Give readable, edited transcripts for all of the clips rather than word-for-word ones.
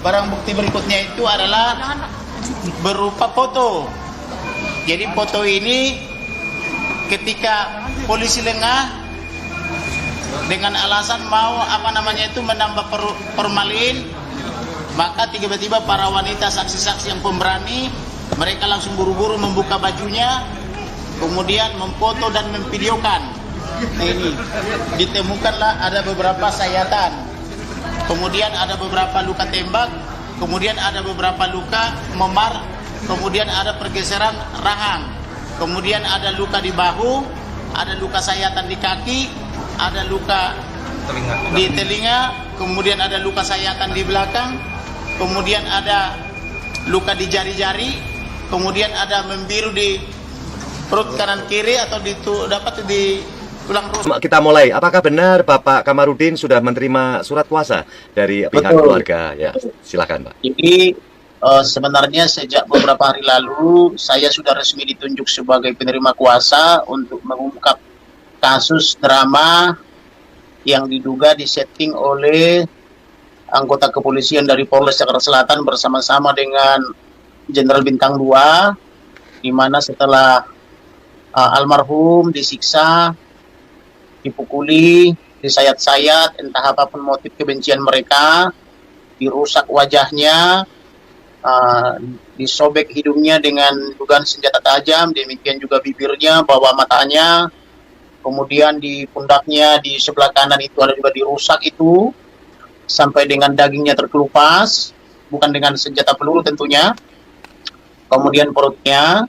barang bukti berikutnya itu adalah berupa foto. Jadi foto ini ketika polisi lengah dengan alasan mau menambah formalin, maka tiba-tiba para wanita saksi-saksi yang pemberani mereka langsung buru-buru membuka bajunya, kemudian memfoto dan memvideokan. Nah, ini ditemukanlah ada beberapa sayatan, kemudian ada beberapa luka tembak, kemudian ada beberapa luka memar, kemudian ada pergeseran rahang, kemudian ada luka di bahu, ada luka sayatan di kaki, ada luka di telinga, kemudian ada luka sayatan di belakang, kemudian ada luka di jari-jari, kemudian ada membiru di perut kanan kiri atau dapat di tulang rusuk. Kita mulai. Apakah benar Bapak Kamarudin sudah menerima surat kuasa dari pihak keluarga? Ya, silakan, Pak. Jadi sebenarnya sejak beberapa hari lalu saya sudah resmi ditunjuk sebagai penerima kuasa untuk mengungkap kasus drama yang diduga disetting oleh anggota kepolisian dari Polres Jakarta Selatan bersama-sama dengan Jenderal Bintang 2, di mana setelah almarhum disiksa, dipukuli, disayat-sayat, entah apapun motif kebencian mereka, dirusak wajahnya, disobek hidungnya dengan dugaan senjata tajam, demikian juga bibirnya, bawah matanya, kemudian di pundaknya di sebelah kanan itu ada juga dirusak itu, sampai dengan dagingnya terkelupas, bukan dengan senjata peluru tentunya, kemudian perutnya,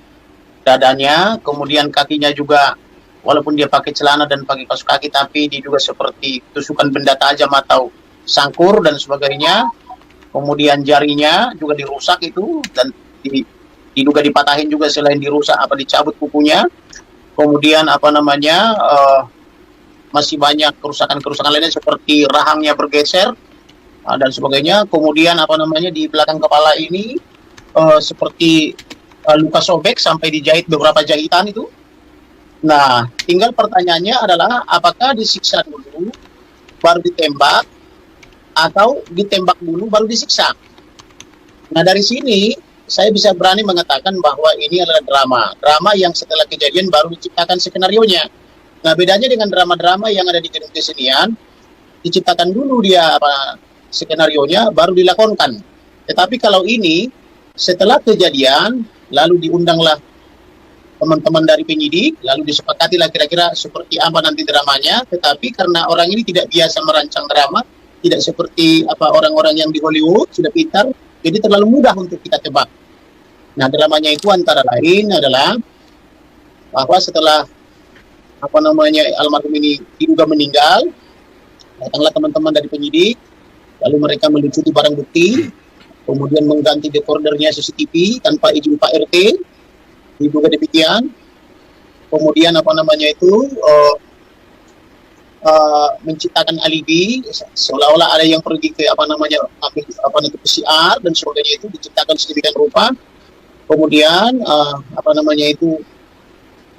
dadanya, kemudian kakinya juga, walaupun dia pakai celana dan pakai kaos kaki, tapi diduga seperti tusukan benda tajam atau sangkur dan sebagainya. Kemudian jarinya juga dirusak itu dan diduga dipatahin juga selain dirusak dicabut kukunya. Kemudian masih banyak kerusakan-kerusakan lainnya seperti rahangnya bergeser dan sebagainya. Kemudian di belakang kepala ini seperti luka sobek sampai dijahit beberapa jahitan itu. Nah, tinggal pertanyaannya adalah apakah disiksa dulu baru ditembak atau ditembak dulu baru disiksa. Nah, dari sini saya bisa berani mengatakan bahwa ini adalah drama yang setelah kejadian baru diciptakan skenarionya. Nah, bedanya dengan drama-drama yang ada di gedung kesenian, diciptakan dulu dia skenarionya baru dilakonkan. Tetapi kalau ini setelah kejadian lalu diundanglah teman-teman dari penyidik, lalu disepakatilah kira-kira seperti apa nanti dramanya, tetapi karena orang ini tidak biasa merancang drama, tidak seperti orang-orang yang di Hollywood sudah pintar, jadi terlalu mudah untuk kita tebak. Nah, dramanya itu antara lain adalah bahwa setelah almarhum ini diduga meninggal, datanglah teman-teman dari penyidik, lalu mereka melucuti barang bukti, kemudian mengganti dekordernya CCTV tanpa izin Pak RT, diduga demikian. Kemudian menciptakan alibi seolah-olah ada yang pergi ke ambil PCR dan sebagainya, itu diciptakan sedemikian rupa. Kemudian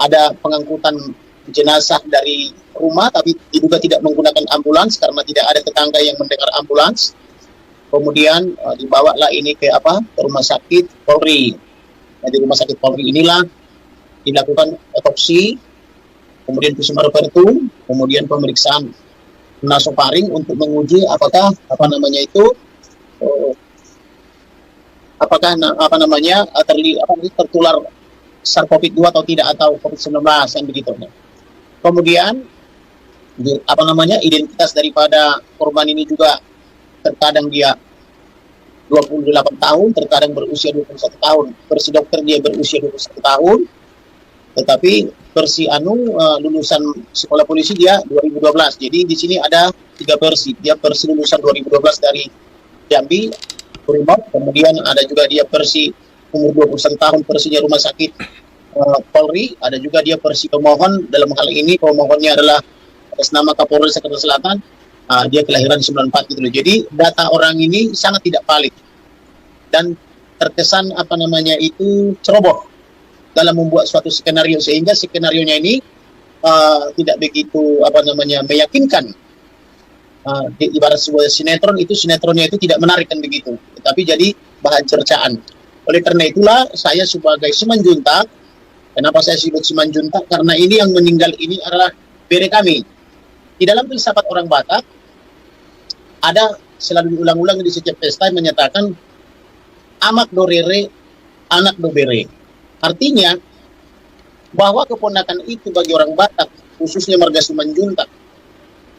ada pengangkutan jenazah dari rumah tapi diduga tidak menggunakan ambulans karena tidak ada tetangga yang mendengar ambulans. Kemudian dibawalah ini ke rumah sakit Polri. Nah, di rumah sakit Polri inilah dilakukan otopsi, kemudian visum apertum, kemudian pemeriksaan nasofaring untuk menguji apakah tertular SARS-CoV-2 atau tidak, atau COVID-19 yang begitu. Kemudian identitas daripada korban ini juga terkadang dia 28 tahun, terkadang berusia 21 tahun. Versi dokter dia berusia 21 tahun, tetapi versi lulusan sekolah polisi dia 2012. Jadi di sini ada 3 versi. Dia versi lulusan 2012 dari Jambi, Brimob, kemudian ada juga dia versi umur 21 tahun, versinya rumah sakit Polri, ada juga dia versi pemohon. Dalam hal ini pemohonnya adalah atas nama Kapolres Jakarta Selatan. Dia kelahiran 94 gitu loh. Jadi data orang ini sangat tidak valid dan terkesan itu ceroboh dalam membuat suatu skenario, sehingga skenarionya ini tidak begitu meyakinkan ibarat sebuah sinetron, itu sinetronnya itu tidak menarik kan begitu, tetapi jadi bahan cercaan. Oleh karena itulah saya sebagai Simanjuntak, kenapa saya sebut Simanjuntak? Karena ini yang meninggal ini adalah bere kami. Di dalam filsafat orang Batak ada selalu diulang-ulang di setiap pesta menyatakan amak dorere, anak do bere. Artinya bahwa keponakan itu bagi orang Batak, khususnya marga Simanjuntak,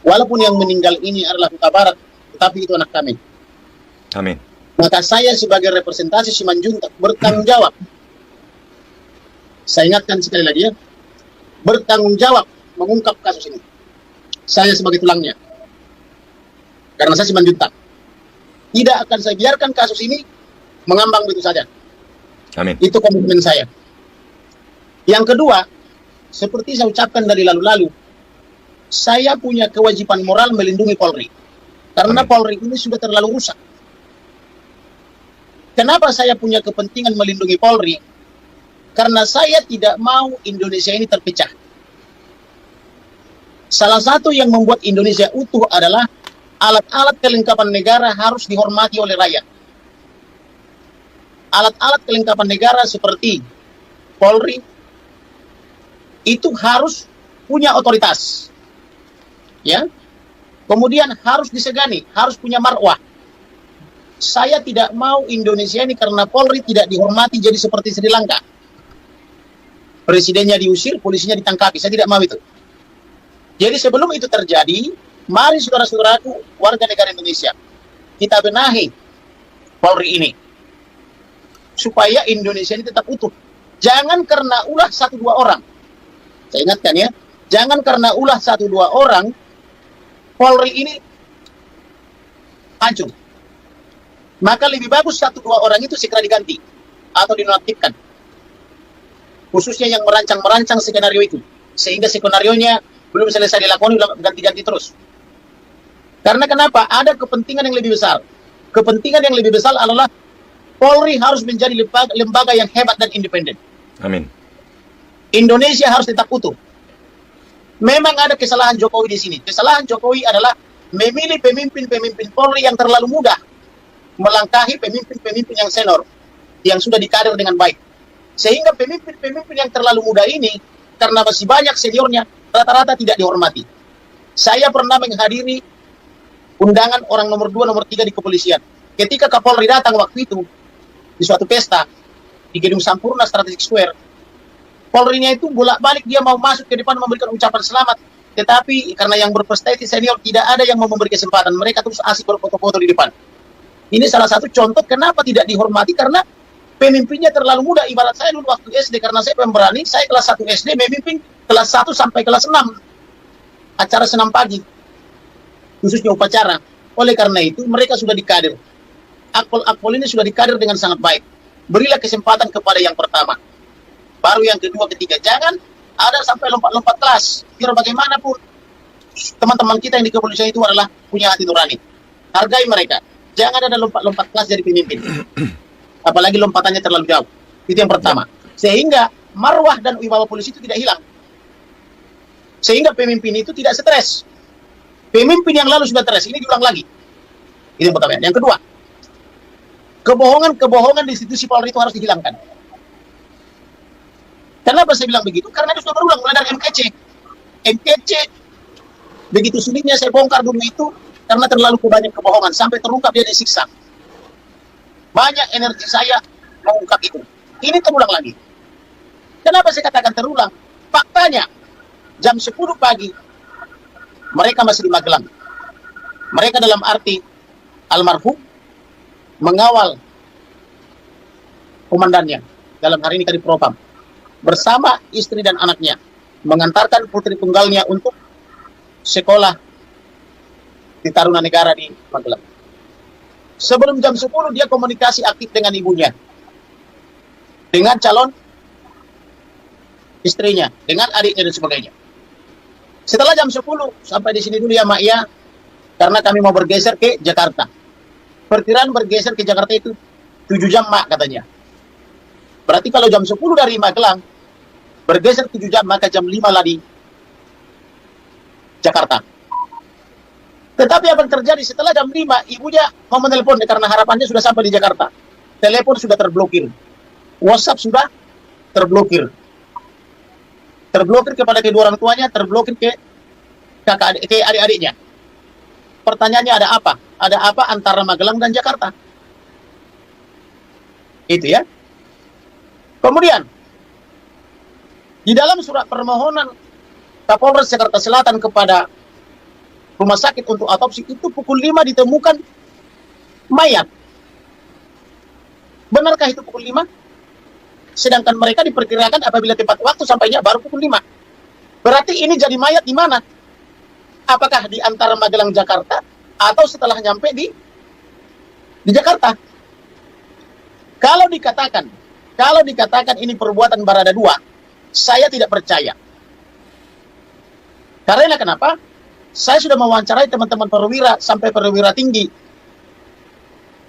walaupun yang meninggal ini adalah Huta Barat, tetapi itu anak kami. Amin. Maka saya sebagai representasi Simanjuntak bertanggung jawab. Saya ingatkan sekali lagi ya, bertanggung jawab mengungkap kasus ini. Saya sebagai tulangnya. Karena saya Simanjuntak. Tidak akan saya biarkan kasus ini mengambang begitu saja. Amin. Itu komitmen saya. Yang kedua, seperti saya ucapkan dari lalu-lalu, saya punya kewajiban moral melindungi Polri. Karena Amin. Polri ini sudah terlalu rusak. Kenapa saya punya kepentingan melindungi Polri? Karena saya tidak mau Indonesia ini terpecah. Salah satu yang membuat Indonesia utuh adalah alat-alat kelengkapan negara harus dihormati oleh rakyat. Alat-alat kelengkapan negara seperti Polri itu harus punya otoritas. Ya. Kemudian harus disegani, harus punya marwah. Saya tidak mau Indonesia ini karena Polri tidak dihormati jadi seperti Sri Lanka. Presidennya diusir, polisinya ditangkapi. Saya tidak mau itu. Jadi sebelum itu terjadi, mari saudara-saudaraku warga negara Indonesia, kita benahi Polri ini. Supaya Indonesia ini tetap utuh. Jangan karena ulah 1-2 orang. Saya ingatkan ya, jangan karena ulah 1-2 orang, Polri ini hancur. Maka lebih bagus 1-2 orang itu segera diganti atau dinonaktifkan. Khususnya yang merancang skenario itu. Sehingga skenarionya belum selesai dilakoni, ganti-ganti terus. Karena kenapa? Ada kepentingan yang lebih besar. Kepentingan yang lebih besar adalah Polri harus menjadi lembaga yang hebat dan independen. Amin. Indonesia harus tetap utuh. Memang ada kesalahan Jokowi di sini. Kesalahan Jokowi adalah memilih pemimpin-pemimpin Polri yang terlalu muda melangkahi pemimpin-pemimpin yang senior yang sudah dikader dengan baik. Sehingga pemimpin-pemimpin yang terlalu muda ini karena masih banyak seniornya rata-rata tidak dihormati. Saya pernah menghadiri undangan orang nomor 2, nomor 3 di kepolisian. Ketika Kapolri datang waktu itu di suatu pesta di Gedung Sampurna Strategic Square, Polri-nya itu bolak-balik dia mau masuk ke depan memberikan ucapan selamat, tetapi karena yang berprestasi senior tidak ada yang mau memberi kesempatan, mereka terus asik berfoto-foto di depan. Ini salah satu contoh kenapa tidak dihormati, karena pemimpinnya terlalu muda. Ibarat saya dulu waktu SD, karena saya pemberani, saya kelas 1 SD memimpin kelas 1 sampai kelas 6 acara senam pagi, khususnya upacara. Oleh karena itu mereka sudah dikader. Akpol ini sudah dikader dengan sangat baik. Berilah kesempatan kepada yang pertama, baru yang kedua, ketiga. Jangan ada sampai lompat-lompat kelas. Biar bagaimanapun teman-teman kita yang di kepolisian itu adalah punya hati nurani. Hargai mereka. Jangan ada lompat-lompat kelas jadi pemimpin. Apalagi lompatannya terlalu jauh. Itu yang pertama. Sehingga marwah dan wibawa polisi itu tidak hilang. Sehingga pemimpin itu tidak stres. Pemimpin yang lalu sudah stres, ini diulang lagi. Itu yang pertama. Yang kedua, kebohongan di institusi Polri itu harus dihilangkan. Kenapa saya bilang begitu? Karena itu sudah berulang mulai dari MKC. Begitu sulitnya saya bongkar dulu itu karena terlalu banyak kebohongan sampai terungkap dia disiksa. Banyak energi saya mengungkap itu. Ini terulang lagi. Kenapa saya katakan terulang? Faktanya jam 10 pagi mereka masih di Magelang. Mereka dalam arti almarhum mengawal komandannya, dalam hari ini Kadipropam, bersama istri dan anaknya mengantarkan putri tunggalnya untuk sekolah di Tarumanegara di Magelang. Sebelum jam 10 dia komunikasi aktif dengan ibunya, dengan calon istrinya, dengan adiknya dan sebagainya. Setelah jam 10 sampai di sini dulu ya Mak ya, karena kami mau bergeser ke Jakarta. Perkiraan bergeser ke Jakarta itu 7 jam Mak katanya. Berarti kalau jam 10 dari Magelang bergeser 7 jam, maka jam 5 lah di Jakarta. Tetapi apa yang terjadi setelah jam 5, ibunya mau menelpon karena harapannya sudah sampai di Jakarta. Telepon sudah terblokir. WhatsApp sudah terblokir. Terblokir kepada kedua orang tuanya, terblokir ke kakak ke adik-adiknya. Pertanyaannya ada apa? Ada apa antara Magelang dan Jakarta? Itu ya. Kemudian di dalam surat permohonan Kapolres Jakarta Selatan kepada rumah sakit untuk otopsi itu pukul 5 ditemukan mayat. Benarkah itu pukul 5? Sedangkan mereka diperkirakan apabila tepat waktu sampainya baru pukul 5. Berarti ini jadi mayat di mana? Apakah di antara Magelang Jakarta atau setelah nyampe di Jakarta? Kalau dikatakan ini perbuatan Barada 2, saya tidak percaya. Karena kenapa? Saya sudah mewawancarai teman-teman perwira sampai perwira tinggi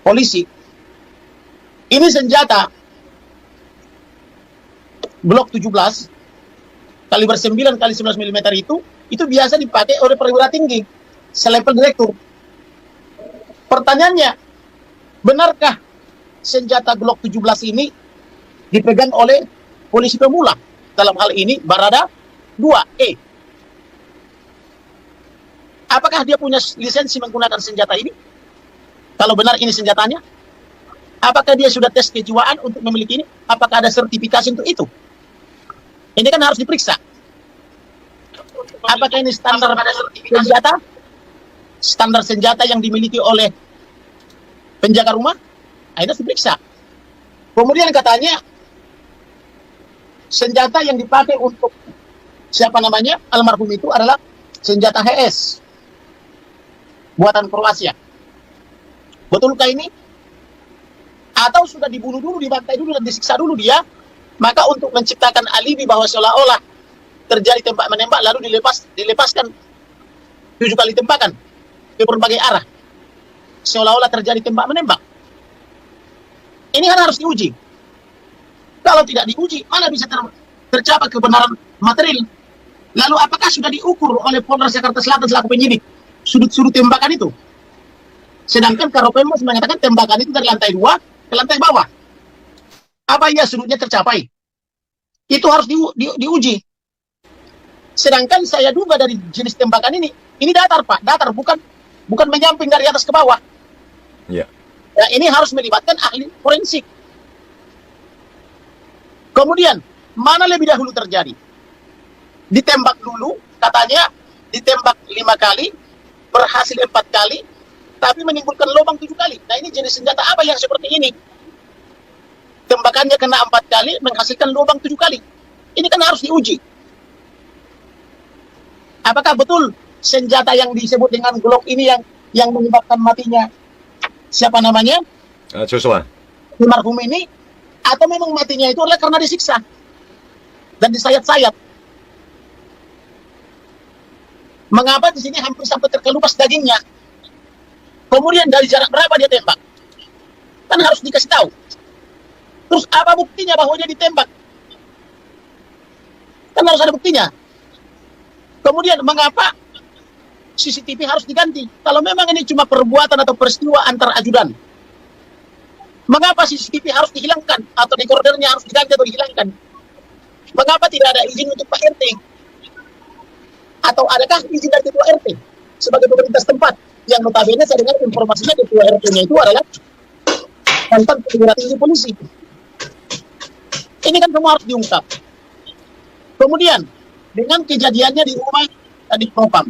polisi. Ini senjata Glock 17 kaliber 9 kali 19 mm itu biasa dipakai oleh perwira tinggi selevel direktur. Pertanyaannya, benarkah senjata Glock 17 ini dipegang oleh polisi pemula? Dalam hal ini Barada 2E. Apakah dia punya lisensi menggunakan senjata ini? Kalau benar ini senjatanya, apakah dia sudah tes kejiwaan untuk memiliki ini? Apakah ada sertifikasi untuk itu? Ini kan harus diperiksa. Apakah ini standar senjata? Standar senjata yang dimiliki oleh penjaga rumah? Ini harus diperiksa. Kemudian katanya senjata yang dipakai untuk siapa namanya almarhum itu adalah senjata HS buatan Kroasia. Betulkah ini? Atau sudah dibunuh dulu, dibantai dulu dan disiksa dulu dia, maka untuk menciptakan alibi bahwa seolah-olah terjadi tembak menembak lalu dilepaskan 7 kali tembakan ke berbagai arah, seolah-olah terjadi tembak menembak. Ini kan harus diuji. Kalau tidak diuji, mana bisa tercapai kebenaran material? Lalu apakah sudah diukur oleh Polres Jakarta Selatan selaku penyidik sudut-sudut tembakan itu? Sedangkan Karopenmas mengatakan tembakan itu dari lantai 2 ke lantai bawah. Apa iya sudutnya tercapai? Itu harus diuji. Sedangkan saya duga dari jenis tembakan ini datar Pak, datar bukan menyamping dari atas ke bawah. Ya. Ya, ini harus melibatkan ahli forensik. Kemudian, mana lebih dahulu terjadi? Ditembak dulu, katanya ditembak 5 kali, berhasil 4 kali, tapi menimbulkan lubang 7 kali. Nah, ini jenis senjata apa yang seperti ini? Tembakannya kena 4 kali, menghasilkan lubang 7 kali. Ini kan harus diuji. Apakah betul senjata yang disebut dengan Glock ini yang menyebabkan matinya siapa namanya? Joshua. Almarhum ini, atau memang matinya itu adalah karena disiksa dan disayat-sayat. Mengapa di sini hampir sampai terkelupas dagingnya? Kemudian dari jarak berapa dia tembak? Kan harus dikasih tahu. Terus apa buktinya bahwa dia ditembak? Kan harus ada buktinya. Kemudian mengapa CCTV harus diganti? Kalau memang ini cuma perbuatan atau peristiwa antar ajudan, mengapa CCTV harus dihilangkan atau dekordernya harus diganti atau dihilangkan? Mengapa tidak ada izin untuk Pak RT? Atau adakah izin dari Ketua RT sebagai pemerintah setempat? Yang notabene saya dengar informasinya Ketua RT-nya itu adalah mantan perwira tinggi polisi. Ini kan semua harus diungkap. Kemudian dengan kejadiannya di rumah di Propam,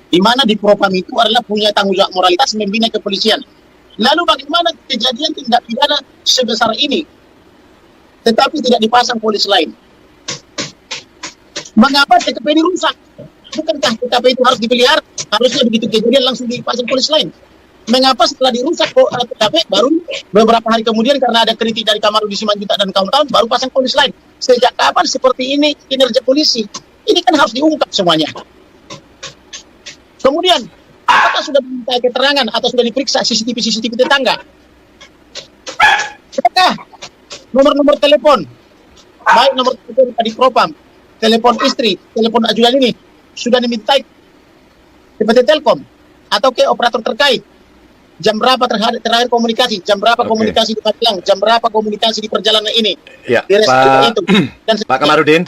di mana di Propam itu adalah punya tanggung jawab moralitas membina kepolisian. Lalu bagaimana kejadian tindak pidana sebesar ini tetapi tidak dipasang polis lain? Mengapa TKP ini rusak? Bukankah TKP itu harus dipelihara? Harusnya begitu kejadian langsung dipasang polis lain. Mengapa setelah dirusak TKP baru beberapa hari kemudian karena ada kritik dari Kamarudin Simanjuntak dan kawan-kawan baru pasang polis lain? Sejak kapan seperti ini kinerja polisi? Ini kan harus diungkap semuanya. Kemudian, apakah sudah diminta keterangan atau sudah diperiksa CCTV tetangga? Apakah nomor-nomor telepon, baik nomor telepon di Propam, telepon istri, telepon ajudan ini, sudah dimintai PT Telkom? atau ke operator terkait. Jam berapa terakhir komunikasi, jam berapa Oke. komunikasi di Magelang, jam berapa komunikasi di perjalanan ini. Ya, Di rest juga Pak itu. Dan Pak Kamarudin.